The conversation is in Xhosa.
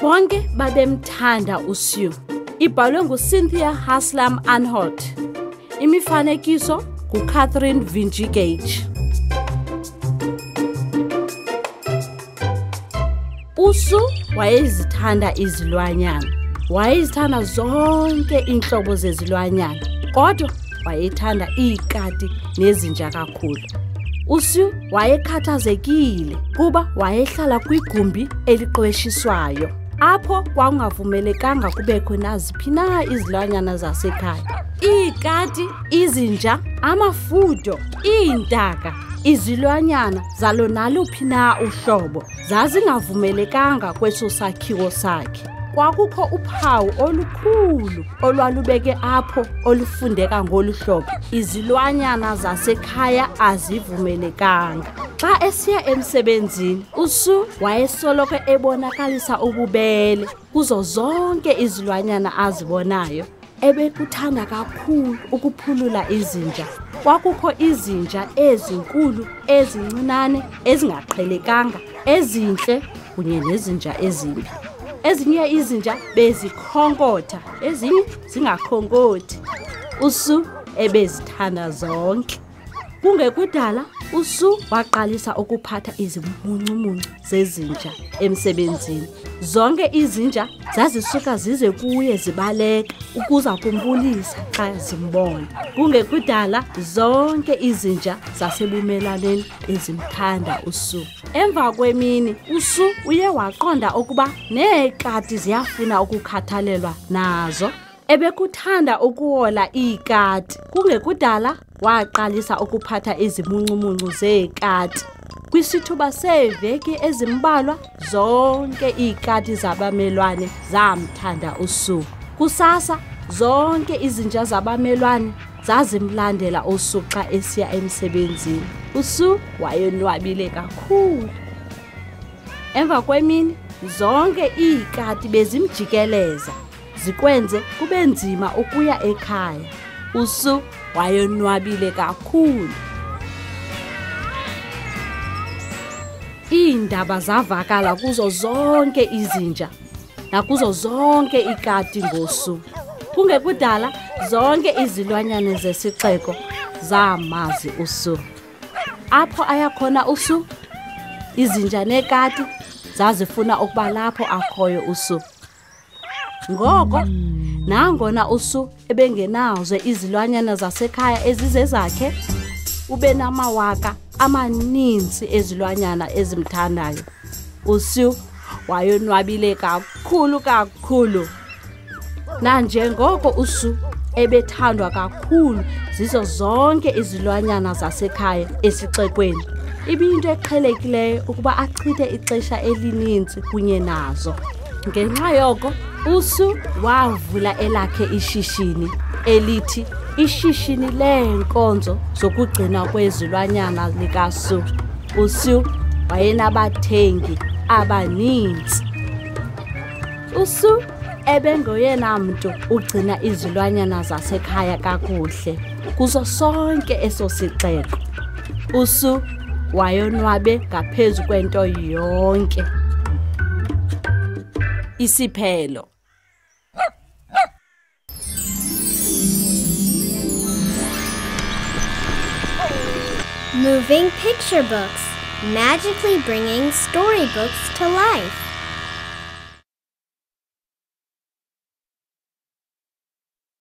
Bonke babemthanda uSue. Ibhalwe nguCynthia Haslam Anholt. Imifanekiso nguCatherine Vinci Gage. uSue wayezithanda izilwanyana. Wayezithanda zonke inhlobo zezilwanyana, kodwa wayethanda iikati nezinja kakhulu. uSue wayekhathazekile kuba wayehlala kwigumbi eliqweshiswayo, apho kwakungavumelekanga kubekho naziphi na izilwanyana zasekhaya. Iikati, izinja, amafudo, iintaka, izilwanyana zalo naluphi na uhlobo zazingavumelekanga kweso sakhiwo sakhe. Kwakukho uphawu olukhulu olwalubeke apho olufundeka ngolu hlobo: izilwanyana zasekhaya azivumelekanga. Xa esiya emsebenzini, uSue wayesoloko ebonakalisa ububele kuzo zonke izilwanyana azibonayo. Ebekuthanda kakhulu ukuphulula izinja. Kwakukho izinja ezinkulu, ezincinane, ezingaqhelekanga, ezinhle kunye nezinja ezimbi. Ezinye izinja bezikhonkotha, ezinye zingakhonkoti. uSue ebezithanda zonke. Kungekudala, uSue waqalisa ukuphatha izimuncumuncu zezinja emsebenzini. Zonke izinja zazisuka zize kuye zibaleka ukuza kumbulisa xa zimbona. Kungekudala, zonke izinja zasebumelaneni ezimthanda uSue. Emva kwemini, uSue uye waqonda ukuba neekati ziyafuna ukukhathalelwa nazo. Ebekuthanda ukuwola iikati. Kungekudala, waqalisa ukuphatha izimuncumuncu zeekati. Kwisithuba seeveki ezimbalwa, zonke iikati zabamelwane zamthanda uSue. Kusasa, zonke izinja zabamelwane zazimlandela uSue xa esiya emsebenzini. uSue wayonwabile kakhulu. Emva kwemini, zonke iikati bezimjikeleza, zikwenze kube nzima ukuya ekhaya. uSue wayonwabile kakhulu. Iindaba zavakala kuzo zonke izinja nakuzo zonke iikati ngoSue. Kungekudala, zonke izilwanyana zesixeko zamazi uSue. Apho ayakhona uSue, izinja neekati zazifuna ukuba lapho akhoyo uSue. Ngoko, nangona uSue ebengenazo izilwanyana zasekhaya ezizezakhe, ube namawaka amaninzi ezilwanyana ezimthandayo. uSue wayonwabile kakhulu. Nanjengoko uSue ebethandwa kakhulu zizo zonke izilwanyana zasekhaya esixekweni, ibiyinto eqhelekileyo ukuba achithe ixesha elininzi kunye nazo. Ngenxa yoko, uSue wavula elakhe ishishini elithi ishishini leenkonzo zokugcinwa kwezilwanyana likaSue. uSue wayenabathengi abaninzi. uSue ebengoyena mntu ugcina izilwanyana zasekhaya kakuhle kuzo sonke eso sixeko. uSue wayonwabe ngaphezu kwento yonke. Isiphelo. Moving picture books, magically bringing storybooks to life.